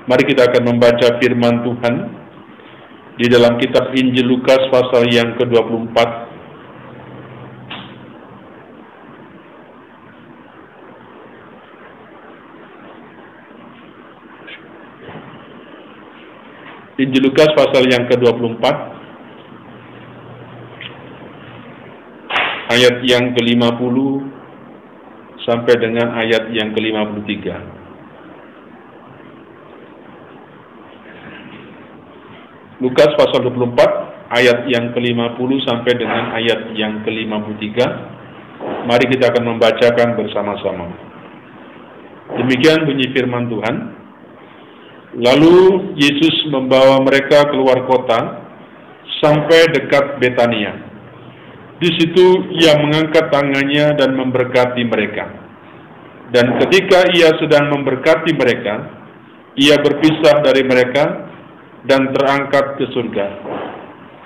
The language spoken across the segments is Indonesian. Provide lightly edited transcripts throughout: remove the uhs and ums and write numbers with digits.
Mari kita akan membaca firman Tuhan di dalam kitab Injil Lukas pasal yang ke-24. Injil Lukas pasal yang ke-24, ayat yang ke-50 sampai dengan ayat yang ke-53. Lukas pasal 24 ayat yang ke-50 sampai dengan ayat yang ke-53. Mari kita akan membacakan bersama-sama. Demikian bunyi firman Tuhan. Lalu Yesus membawa mereka keluar kota sampai dekat Betania. Di situ ia mengangkat tangannya dan memberkati mereka. Dan ketika ia sedang memberkati mereka, ia berpisah dari mereka dan terangkat ke surga.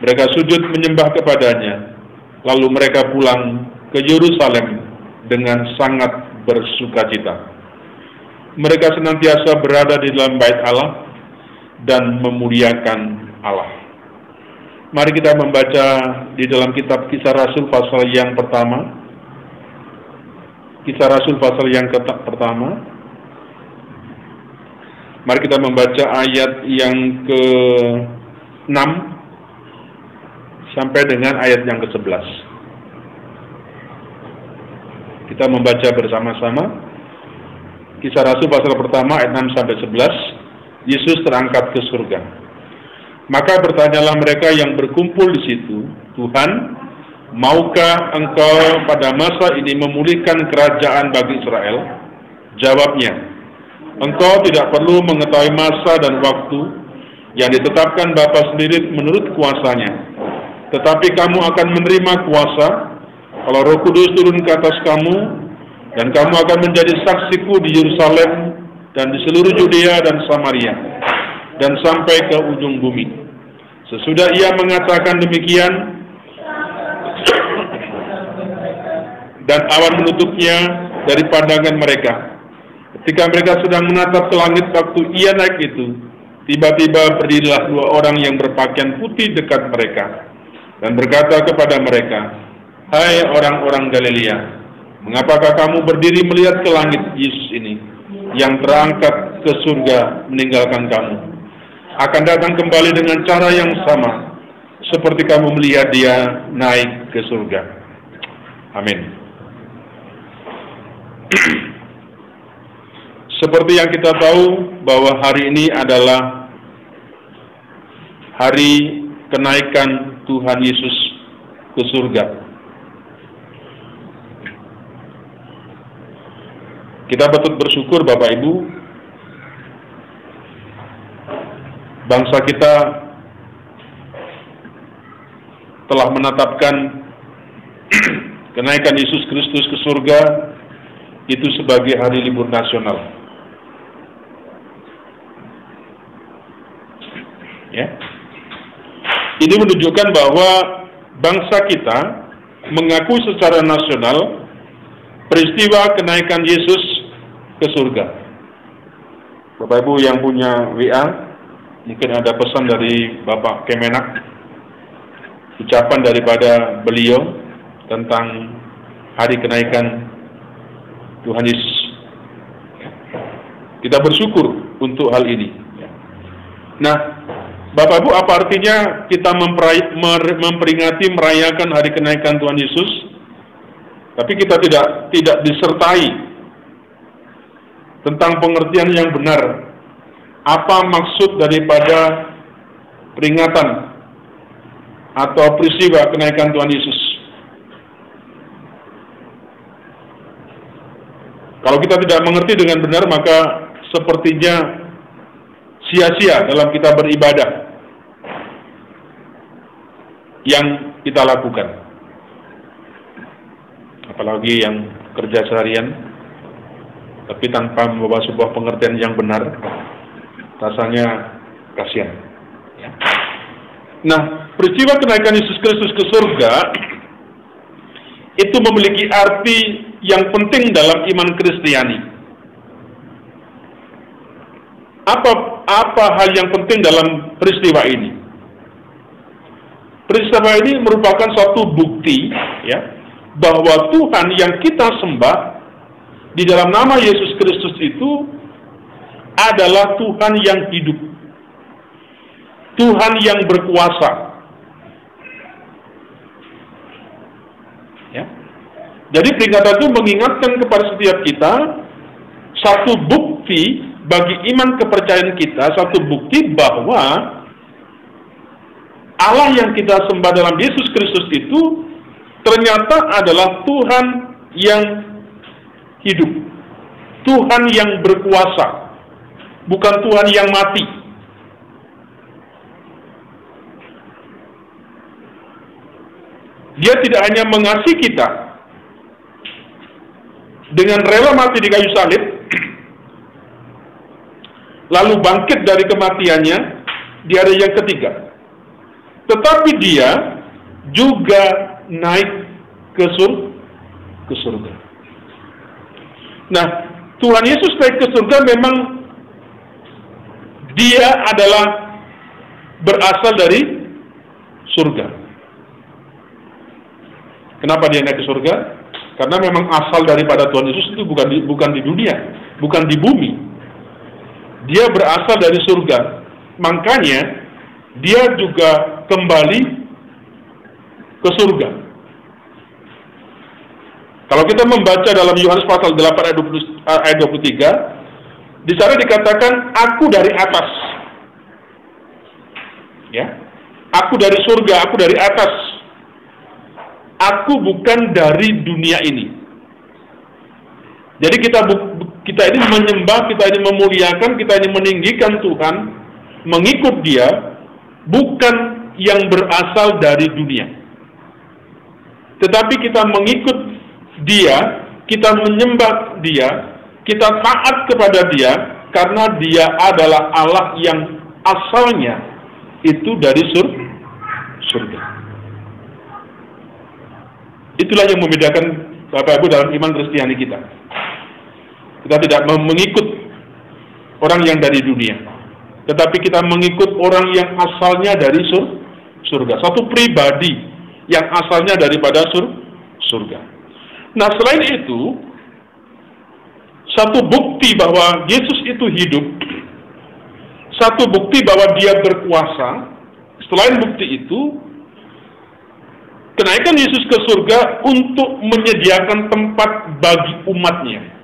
Mereka sujud menyembah kepadanya, lalu mereka pulang ke Yerusalem dengan sangat bersukacita. Mereka senantiasa berada di dalam bait Allah dan memuliakan Allah. Mari kita membaca di dalam kitab Kisah Rasul pasal yang pertama. Kisah Rasul pasal yang pertama. Mari kita membaca ayat yang ke-6 sampai dengan ayat yang ke-11. Kita membaca bersama-sama. Kisah Rasul pasal pertama ayat 6 sampai 11. Yesus terangkat ke surga. Maka bertanyalah mereka yang berkumpul di situ, "Tuhan, maukah Engkau pada masa ini memulihkan kerajaan bagi Israel?" Jawabnya, "Engkau tidak perlu mengetahui masa dan waktu yang ditetapkan Bapa sendiri menurut kuasanya. Tetapi kamu akan menerima kuasa kalau Roh Kudus turun ke atas kamu, dan kamu akan menjadi saksiku di Yerusalem dan di seluruh Yudea dan Samaria, dan sampai ke ujung bumi." Sesudah ia mengatakan demikian, dan awan menutupnya dari pandangan mereka. Ketika mereka sedang menatap ke langit waktu ia naik itu, tiba-tiba berdirilah dua orang yang berpakaian putih dekat mereka, dan berkata kepada mereka, "Hai orang-orang Galilea, mengapakah kamu berdiri melihat ke langit Yesus ini, yang terangkat ke surga meninggalkan kamu? Akan datang kembali dengan cara yang sama, seperti kamu melihat dia naik ke surga." Amin. Seperti yang kita tahu bahwa hari ini adalah hari kenaikan Tuhan Yesus ke surga. Kita patut bersyukur Bapak Ibu, bangsa kita telah menetapkan kenaikan Yesus Kristus ke surga itu sebagai hari libur nasional. Ya. Ini menunjukkan bahwa bangsa kita mengakui secara nasional peristiwa kenaikan Yesus ke surga. Bapak Ibu yang punya WA, mungkin ada pesan dari Bapak Kemenak, ucapan daripada beliau tentang hari kenaikan Tuhan Yesus. Kita bersyukur untuk hal ini. Nah, Bapak Ibu, apa artinya kita memperingati, merayakan hari kenaikan Tuhan Yesus, tapi kita tidak disertai tentang pengertian yang benar apa maksud daripada peringatan atau peristiwa kenaikan Tuhan Yesus? Kalau kita tidak mengerti dengan benar, maka sepertinya sia-sia dalam kita beribadah yang kita lakukan. Apalagi yang kerja seharian, tapi tanpa membawa sebuah pengertian yang benar, rasanya kasihan. Nah, peristiwa kenaikan Yesus Kristus ke surga itu memiliki arti yang penting dalam iman Kristiani. Apa hal yang penting dalam peristiwa ini? Peristiwa ini merupakan suatu bukti, ya, bahwa Tuhan yang kita sembah di dalam nama Yesus Kristus itu adalah Tuhan yang hidup, Tuhan yang berkuasa. Ya. Jadi peringatan itu mengingatkan kepada setiap kita satu bukti bagi iman kepercayaan kita, satu bukti bahwa Allah yang kita sembah dalam Yesus Kristus itu ternyata adalah Tuhan yang hidup, Tuhan yang berkuasa, bukan Tuhan yang mati. Dia tidak hanya mengasihi kita dengan rela mati di kayu salib, lalu bangkit dari kematiannya di hari yang ketiga, tetapi dia juga naik ke surga. Nah, Tuhan Yesus naik ke surga memang dia adalah berasal dari surga. Kenapa dia naik ke surga? Karena memang asal daripada Tuhan Yesus itu bukan di dunia, bukan di bumi. Dia berasal dari surga. Makanya dia juga kembali ke surga. Kalau kita membaca dalam Yohanes pasal 8 ayat 23, di sana dikatakan aku dari atas. Ya. Aku dari surga, aku dari atas. Aku bukan dari dunia ini. Jadi kita ini menyembah, kita ini memuliakan, kita ini meninggikan Tuhan, mengikut Dia, bukan yang berasal dari dunia. Tetapi kita mengikut Dia, kita menyembah Dia, kita taat kepada Dia, karena Dia adalah Allah yang asalnya itu dari surga. Itulah yang membedakan Bapak Ibu dalam iman Kristiani kita. Kita tidak mengikut orang yang dari dunia, tetapi kita mengikut orang yang asalnya dari surga. Satu pribadi yang asalnya daripada surga. Nah, selain itu, satu bukti bahwa Yesus itu hidup, satu bukti bahwa Dia berkuasa. Selain bukti itu, kenaikan Yesus ke surga untuk menyediakan tempat bagi umatnya.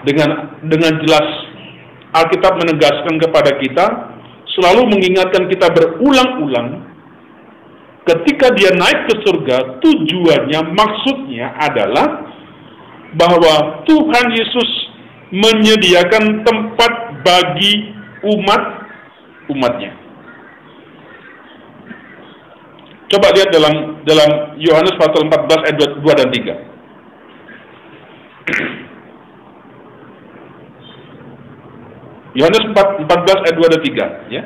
Dengan jelas Alkitab menegaskan kepada kita, selalu mengingatkan kita berulang-ulang, ketika Dia naik ke surga, tujuannya, maksudnya adalah bahwa Tuhan Yesus menyediakan tempat bagi umatnya. Coba lihat dalam Yohanes pasal 14 ayat 2 dan 3. Yohanes 14 ayat 2 dan 3, ya.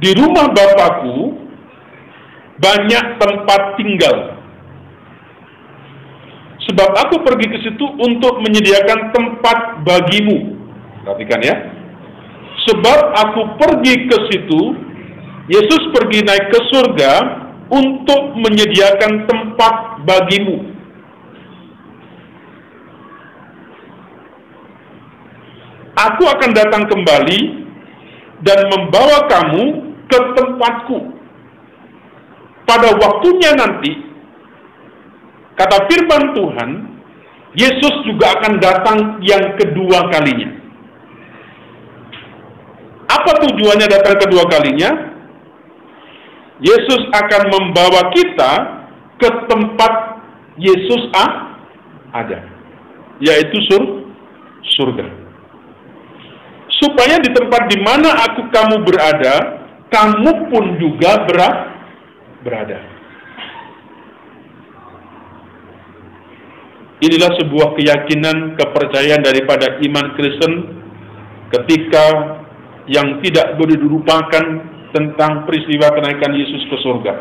Di rumah Bapakku banyak tempat tinggal. Sebab aku pergi ke situ untuk menyediakan tempat bagimu. Perhatikan ya. Sebab aku pergi ke situ, Yesus pergi naik ke surga untuk menyediakan tempat bagimu. Aku akan datang kembali dan membawa kamu ke tempatku. Pada waktunya nanti, kata firman Tuhan, Yesus juga akan datang yang kedua kalinya. Apa tujuannya datang kedua kalinya? Yesus akan membawa kita ke tempat Yesus ada, yaitu surga. Supaya di tempat di mana kamu berada, kamu pun juga berada. Inilah sebuah keyakinan, kepercayaan daripada iman Kristen ketika yang tidak boleh dilupakan tentang peristiwa kenaikan Yesus ke surga.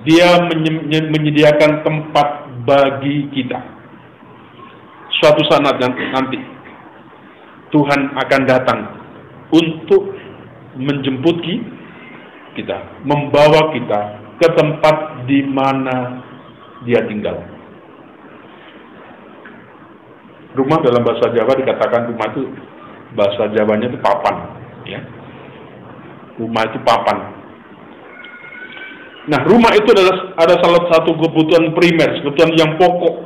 Dia menyediakan tempat bagi kita suatu saat nanti. Tuhan akan datang untuk menjemput kita, membawa kita ke tempat di mana Dia tinggal. Rumah dalam bahasa Jawa dikatakan rumah itu, bahasa Jawanya itu papan, ya. Rumah itu papan. Nah, rumah itu ada salah satu kebutuhan primer, kebutuhan yang pokok,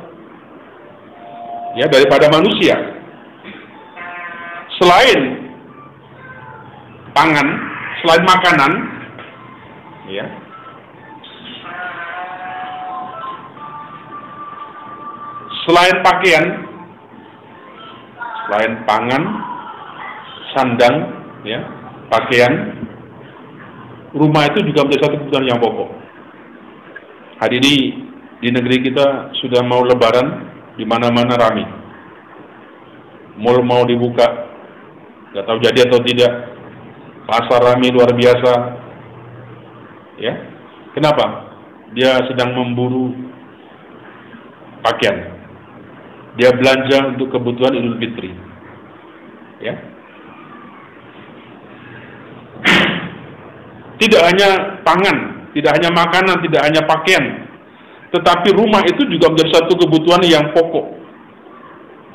ya, daripada manusia. Selain pangan, selain makanan, ya, selain pakaian, selain pangan, sandang, ya, pakaian, rumah itu juga menjadi satu kebutuhan yang pokok. Hari ini di negeri kita sudah mau Lebaran, di mana-mana ramai. Mal mau dibuka, nggak tahu jadi atau tidak. Pasar ramai luar biasa. Ya, kenapa? Dia sedang memburu pakaian. Dia belanja untuk kebutuhan Idul Fitri. Ya. Tidak hanya pangan, tidak hanya makanan, tidak hanya pakaian, tetapi rumah itu juga menjadi satu kebutuhan yang pokok,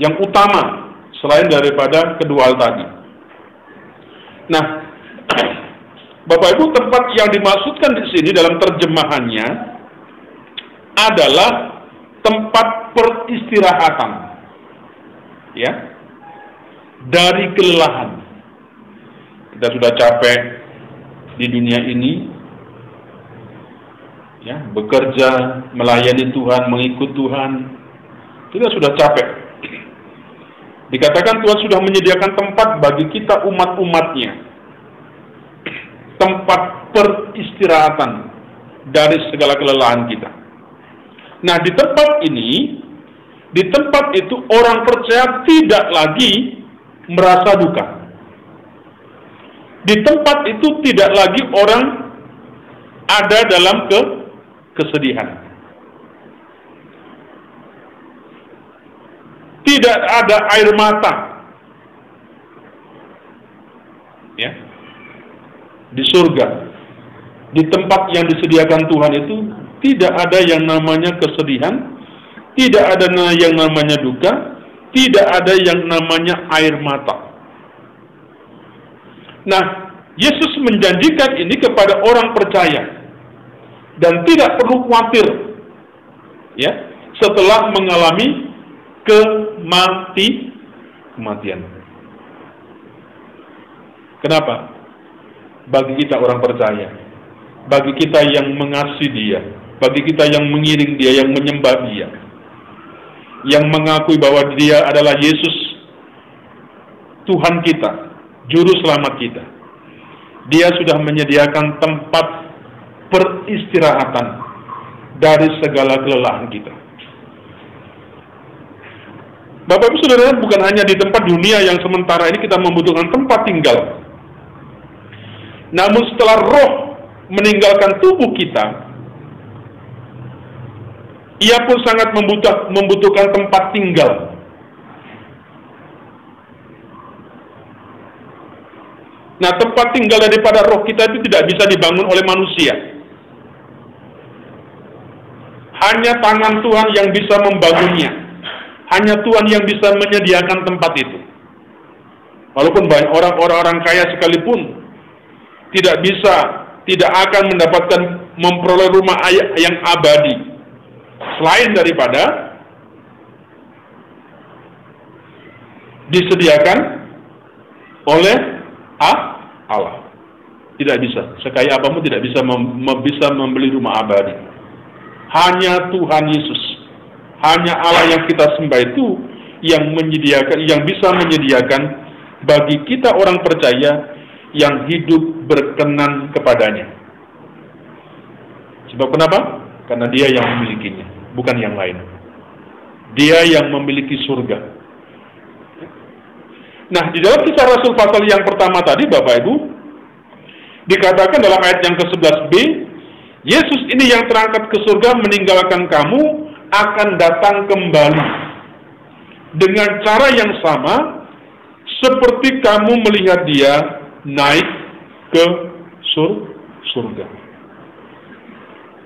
yang utama, selain daripada kedua hal tadi. Nah, Bapak Ibu, tempat yang dimaksudkan di sini dalam terjemahannya adalah tempat peristirahatan, ya, dari kelelahan. Kita sudah capek di dunia ini, ya, bekerja, melayani Tuhan, mengikut Tuhan, kita sudah capek. Dikatakan Tuhan sudah menyediakan tempat bagi kita umat-umatnya, tempat peristirahatan dari segala kelelahan kita. Nah, di tempat ini, di tempat itu orang percaya tidak lagi merasa duka. Di tempat itu tidak lagi orang ada dalam kesedihan. Tidak ada air mata. Ya. Di surga, di tempat yang disediakan Tuhan itu tidak ada yang namanya kesedihan, tidak ada yang namanya duka, tidak ada yang namanya air mata. Nah, Yesus menjanjikan ini kepada orang percaya dan tidak perlu khawatir, ya, setelah mengalami kematian. Kenapa? Bagi kita orang percaya, bagi kita yang mengasihi Dia, bagi kita yang mengiring Dia, yang menyembah Dia, yang mengakui bahwa Dia adalah Yesus, Tuhan kita, Juru Selamat kita. Dia sudah menyediakan tempat peristirahatan dari segala kelelahan kita. Bapak Ibu Saudara, bukan hanya di tempat dunia yang sementara ini kita membutuhkan tempat tinggal. Namun setelah roh meninggalkan tubuh kita, ia pun sangat membutuhkan tempat tinggal. Nah, tempat tinggal daripada roh kita itu tidak bisa dibangun oleh manusia. Hanya tangan Tuhan yang bisa membangunnya. Hanya Tuhan yang bisa menyediakan tempat itu. Walaupun banyak orang-orang kaya sekalipun tidak akan mendapatkan memperoleh rumah yang abadi selain daripada disediakan oleh Allah. Tidak bisa. Sekaya apapun tidak bisa membeli rumah abadi. Hanya Tuhan Yesus, hanya Allah yang kita sembah itu yang menyediakan, yang bisa menyediakan bagi kita orang percaya yang hidup berkenan kepadanya. Sebab kenapa? Karena Dia yang memilikinya, bukan yang lain. Dia yang memiliki surga. Nah, di dalam Kisah Rasul pasal yang pertama tadi, Bapak Ibu, dikatakan dalam ayat yang ke-11b, Yesus ini yang terangkat ke surga meninggalkan kamu akan datang kembali dengan cara yang sama seperti kamu melihat dia naik ke surga.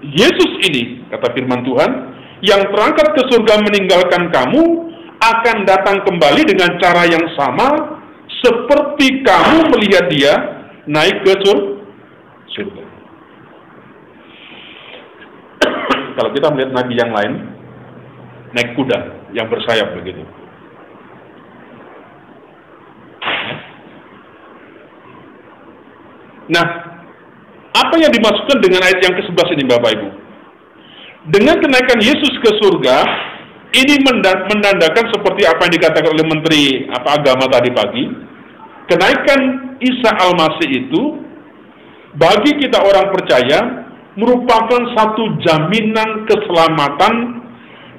Yesus ini, kata firman Tuhan, yang terangkat ke surga meninggalkan kamu, akan datang kembali dengan cara yang sama, seperti kamu melihat dia naik ke surga. Kalau kita melihat nabi yang lain, naik kuda yang bersayap begitu. Nah, apa yang dimaksudkan dengan ayat yang ke-11 ini, Bapak Ibu? Dengan kenaikan Yesus ke surga, ini menandakan seperti apa yang dikatakan oleh Menteri Agama tadi pagi. Kenaikan Isa Al-Masih itu, bagi kita orang percaya, merupakan satu jaminan keselamatan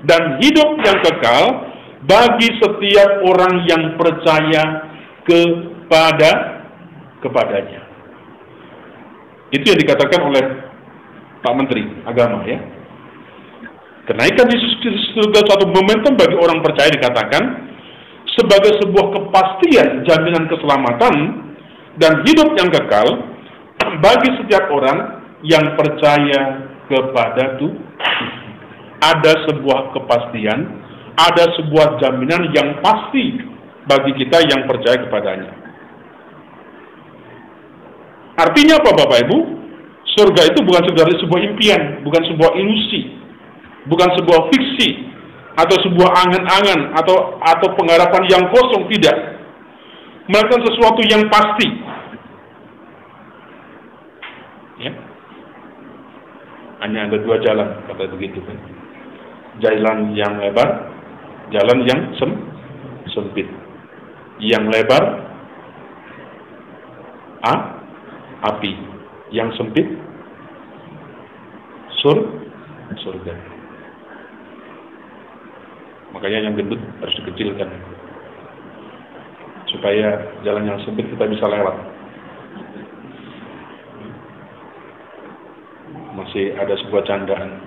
dan hidup yang kekal bagi setiap orang yang percaya kepadanya. Itu yang dikatakan oleh Pak Menteri Agama, ya. Kenaikan Yesus ke surga suatu momentum bagi orang percaya, dikatakan sebagai sebuah kepastian jaminan keselamatan dan hidup yang kekal bagi setiap orang yang percaya kepada Tuhan. Ada sebuah kepastian, ada sebuah jaminan yang pasti bagi kita yang percaya kepadanya. Artinya apa, Bapak Ibu? Surga itu bukan sekedar sebuah impian, bukan sebuah ilusi, bukan sebuah fiksi, atau sebuah angan-angan, atau pengharapan yang kosong, tidak. Melakukan sesuatu yang pasti. Ya. Hanya ada dua jalan, kata begitu kan. Jalan yang lebar, jalan yang sempit. Yang lebar, api. Yang sempit, surga. Makanya yang gendut harus dikecilkan, supaya jalan yang sempit kita bisa lewat. Masih ada sebuah candaan,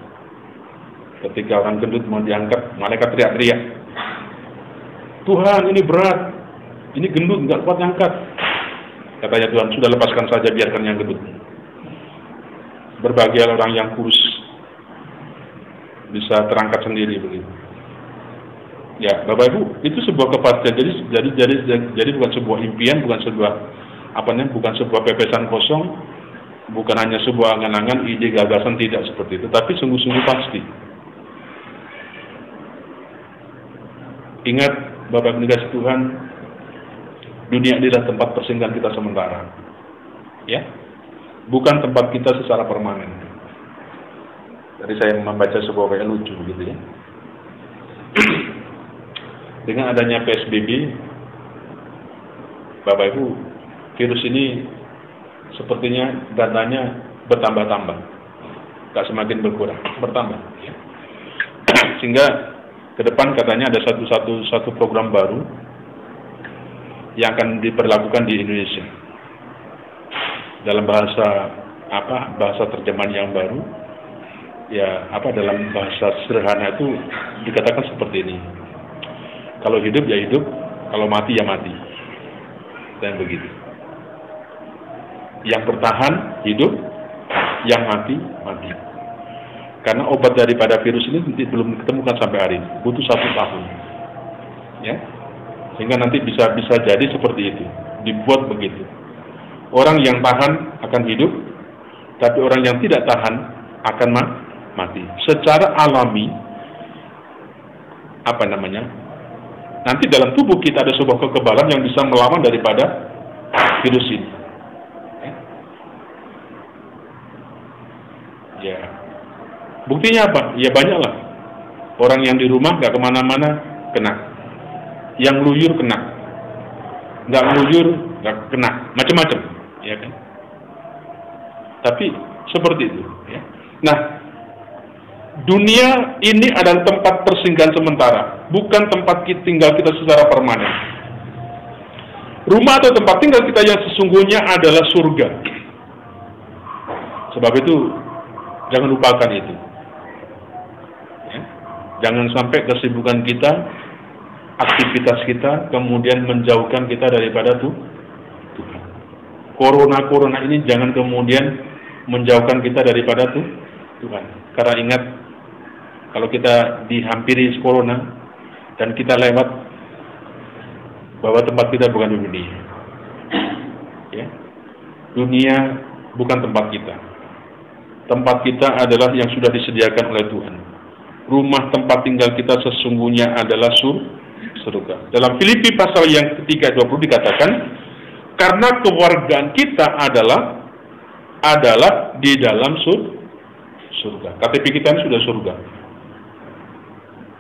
ketika orang gendut mau diangkat, malaikat teriak-teriak, Tuhan, ini berat, ini gendut, nggak kuat diangkat. Katanya Tuhan, sudah lepaskan saja, biarkan yang gendut. Berbahagia orang yang kurus bisa terangkat sendiri begitu. Ya, Bapak Ibu, itu sebuah kepastian. Jadi bukan sebuah impian, bukan sebuah pepesan kosong, bukan hanya sebuah angan-angan, ide, gagasan, tidak seperti itu, tapi sungguh-sungguh pasti. Ingat, Bapak Ibu dikasih Tuhan, dunia ini adalah tempat persinggahan kita sementara. Ya, bukan tempat kita secara permanen. Tadi saya membaca sebuah kayak lucu gitu ya. Dengan adanya PSBB, Bapak Ibu, virus ini sepertinya datanya bertambah-tambah, tak semakin berkurang, bertambah. Ya. Sehingga ke depan katanya ada satu program baru yang akan diberlakukan di Indonesia dalam bahasa terjemahan yang baru. Ya, dalam bahasa sederhana itu dikatakan seperti ini. Kalau hidup ya hidup, kalau mati ya mati. Dan begitu. Yang bertahan hidup, yang mati mati. Karena obat daripada virus ini belum ditemukan sampai hari ini, butuh 1 tahun. Ya. Sehingga nanti bisa jadi seperti itu, dibuat begitu. Orang yang tahan akan hidup, tapi orang yang tidak tahan akan mati. Secara alami, nanti dalam tubuh kita ada sebuah kekebalan yang bisa melawan daripada virus ini. Ya, buktinya apa? Ya banyaklah. Orang yang di rumah nggak kemana-mana kena, yang luyur kena, nggak luyur nggak kena, macam-macam, ya kan? Tapi seperti itu. Ya. Nah, dunia ini adalah tempat persinggahan sementara, bukan tempat tinggal kita secara permanen. Rumah atau tempat tinggal kita yang sesungguhnya adalah surga. Sebab itu, jangan lupakan itu. Ya. Jangan sampai kesibukan kita aktivitas kita, kemudian menjauhkan kita daripada Tuhan. Corona ini jangan kemudian menjauhkan kita daripada Tuhan. Karena ingat, kalau kita dihampiri corona dan kita lewat, bahwa tempat kita bukan di dunia. Ya. Dunia bukan tempat kita. Tempat kita adalah yang sudah disediakan oleh Tuhan. Rumah tempat tinggal kita sesungguhnya adalah surga. Dalam Filipi pasal yang ketiga 20 dikatakan, karena kewargaan kita adalah di dalam surga. KTP kita sudah surga.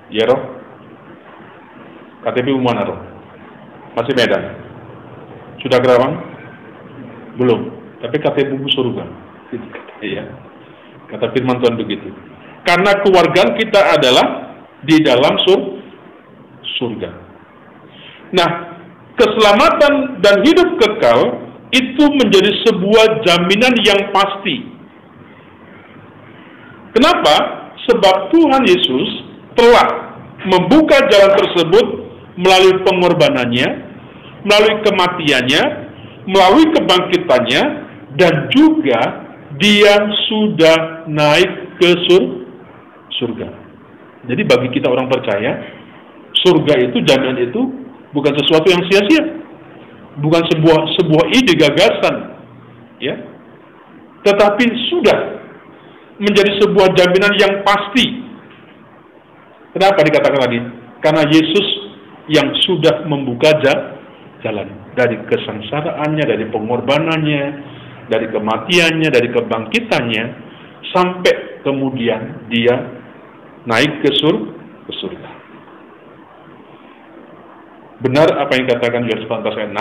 Ya roh? KTP mana roh? Masih Medan? Sudah Kerawang? Belum. Tapi KTP surga. Iya. Kata firman Tuhan begitu. Karena kewargaan kita adalah di dalam surga. Nah, keselamatan dan hidup kekal itu menjadi sebuah jaminan yang pasti. Kenapa? Sebab Tuhan Yesus telah membuka jalan tersebut melalui pengorbanannya, melalui kematiannya, melalui kebangkitannya, dan juga Dia sudah naik ke surga. Jadi bagi kita orang percaya, surga itu, jaminan itu bukan sesuatu yang sia-sia, bukan sebuah ide gagasan, ya, tetapi sudah menjadi sebuah jaminan yang pasti. Kenapa dikatakan lagi? Karena Yesus yang sudah membuka jalan dari kesengsaraannya, dari pengorbanannya, dari kematiannya, dari kebangkitannya, sampai kemudian Dia naik ke surga. Benar apa yang dikatakan Yohanes pasal 6,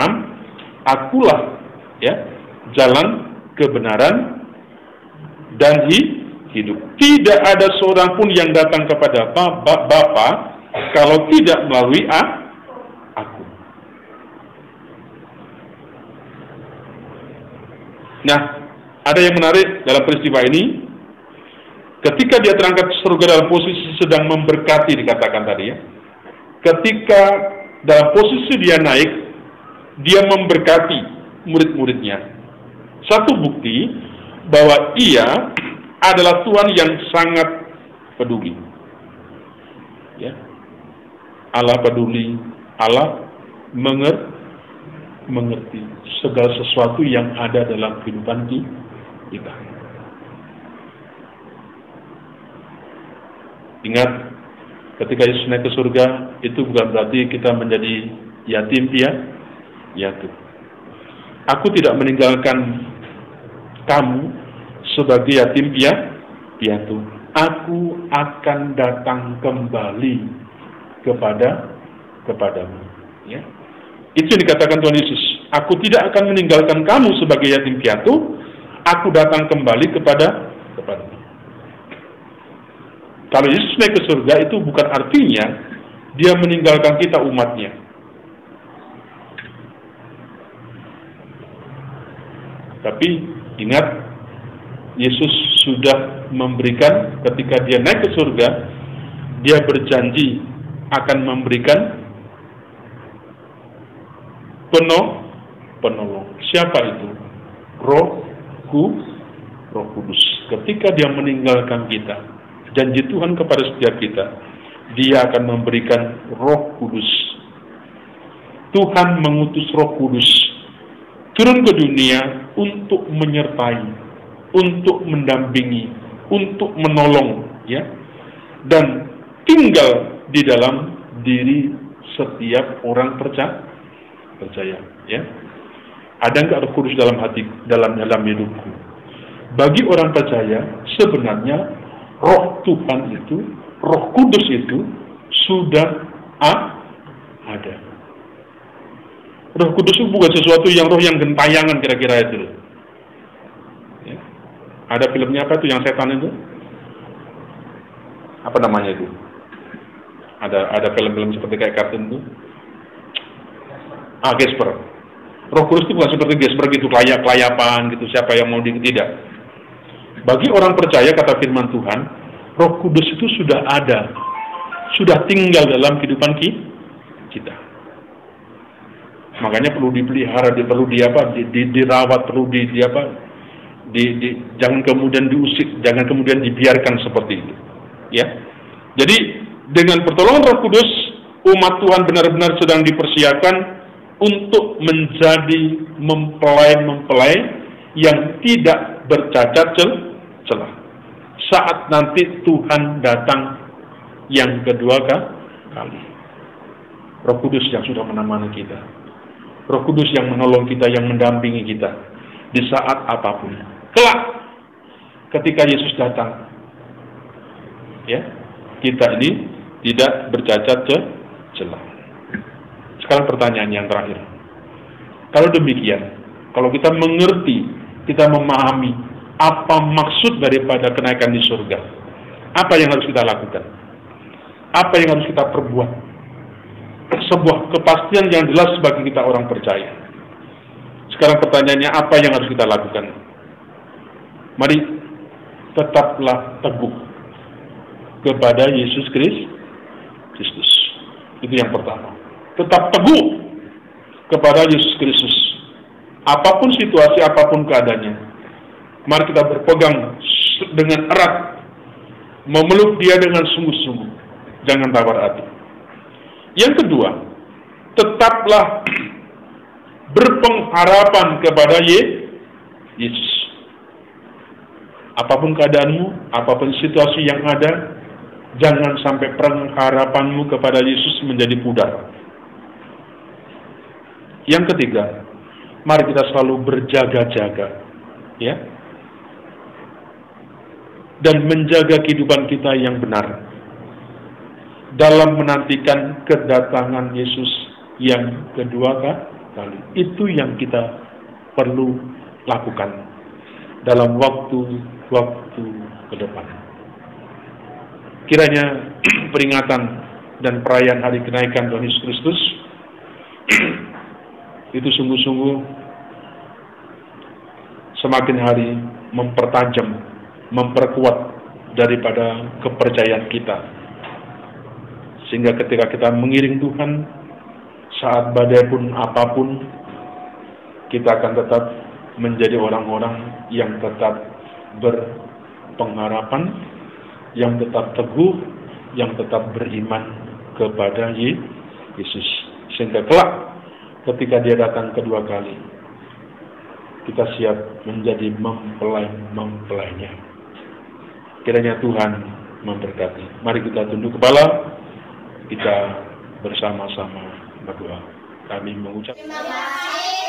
akulah ya jalan, kebenaran, dan hidup. Tidak ada seorang pun yang datang kepada Bapa kalau tidak melalui aku. Nah, ada yang menarik dalam peristiwa ini. Ketika Dia terangkat ke surga dalam posisi sedang memberkati, dikatakan tadi ya. Ketika dalam posisi Dia naik, Dia memberkati murid-muridnya. Satu bukti bahwa Ia adalah Tuhan yang sangat peduli. Ya. Allah peduli, Allah mengerti segala sesuatu yang ada dalam kehidupan kita. Ingat, ketika Yesus naik ke surga, itu bukan berarti kita menjadi yatim piatu. Aku tidak meninggalkan kamu sebagai yatim piatu. Aku akan datang kembali kepadamu. Ya. Itu yang dikatakan Tuhan Yesus. Aku tidak akan meninggalkan kamu sebagai yatim piatu. Aku datang kembali kepadamu. Kalau Yesus naik ke surga, itu bukan artinya Dia meninggalkan kita umatnya. Tapi ingat, Yesus sudah memberikan, ketika Dia naik ke surga, Dia berjanji akan memberikan penolong. Siapa itu? Roh Kudus. Ketika Dia meninggalkan kita, janji Tuhan kepada setiap kita, Dia akan memberikan Roh Kudus. Tuhan mengutus Roh Kudus turun ke dunia untuk menyertai, untuk mendampingi, untuk menolong, ya, dan tinggal di dalam diri setiap orang percaya, ya. Ada nggak Roh Kudus dalam hati, dalam hidupku? Bagi orang percaya, sebenarnya Roh Tuhan itu, Roh Kudus itu sudah ada. Roh Kudus itu bukan sesuatu yang roh yang gentayangan kira-kira itu. Ya. Ada filmnya apa itu yang setan itu? Apa namanya itu? Ada film-film seperti kayak kartun itu. Gesper. Roh Kudus itu bukan seperti Gesper gitu, kelayapan gitu, siapa yang mau tidak. Bagi orang percaya, kata firman Tuhan, Roh Kudus itu sudah ada, sudah tinggal dalam kehidupan kita. Makanya perlu dipelihara, perlu dirawat, perlu jangan kemudian diusir, jangan kemudian dibiarkan seperti itu. Ya. Jadi dengan pertolongan Roh Kudus, umat Tuhan benar-benar sedang dipersiapkan untuk menjadi mempelai-mempelai yang tidak bercacat celah. Saat nanti Tuhan datang yang kedua kali. Roh Kudus yang sudah menemani kita. Roh Kudus yang menolong kita, yang mendampingi kita di saat apapun. Kelak ketika Yesus datang, ya, kita ini tidak bercacat celah. Sekarang pertanyaan yang terakhir. Kalau demikian, kalau kita mengerti, kita memahami apa maksud daripada kenaikan di surga, apa yang harus kita lakukan? Apa yang harus kita perbuat? Sebuah kepastian yang jelas bagi kita orang percaya. Sekarang pertanyaannya, apa yang harus kita lakukan? Mari tetaplah teguh kepada Yesus Kristus. Itu yang pertama. Tetap teguh kepada Yesus Kristus. Apapun situasi, apapun keadaannya, mari kita berpegang dengan erat, memeluk Dia dengan sungguh-sungguh. Jangan tawar hati. Yang kedua, tetaplah berpengharapan kepada Yesus. Apapun keadaanmu, apapun situasi yang ada, jangan sampai pengharapanmu kepada Yesus menjadi pudar. Yang ketiga, mari kita selalu berjaga-jaga, ya, dan menjaga kehidupan kita yang benar dalam menantikan kedatangan Yesus yang kedua kali. Itu yang kita perlu lakukan dalam waktu-waktu ke depan. Kiranya peringatan dan perayaan hari kenaikan Tuhan Yesus Kristus itu sungguh-sungguh semakin hari mempertajam, memperkuat daripada kepercayaan kita. Sehingga ketika kita mengiring Tuhan, saat badai pun apapun, kita akan tetap menjadi orang-orang yang tetap berpengharapan, yang tetap teguh, yang tetap beriman kepada Yesus. Sehingga kelak ketika Dia datang kedua kali, kita siap menjadi mempelai-mempelainya. Kiranya Tuhan memberkati. Mari kita tunduk kepala, kita bersama-sama berdoa. Kami mengucap terima kasih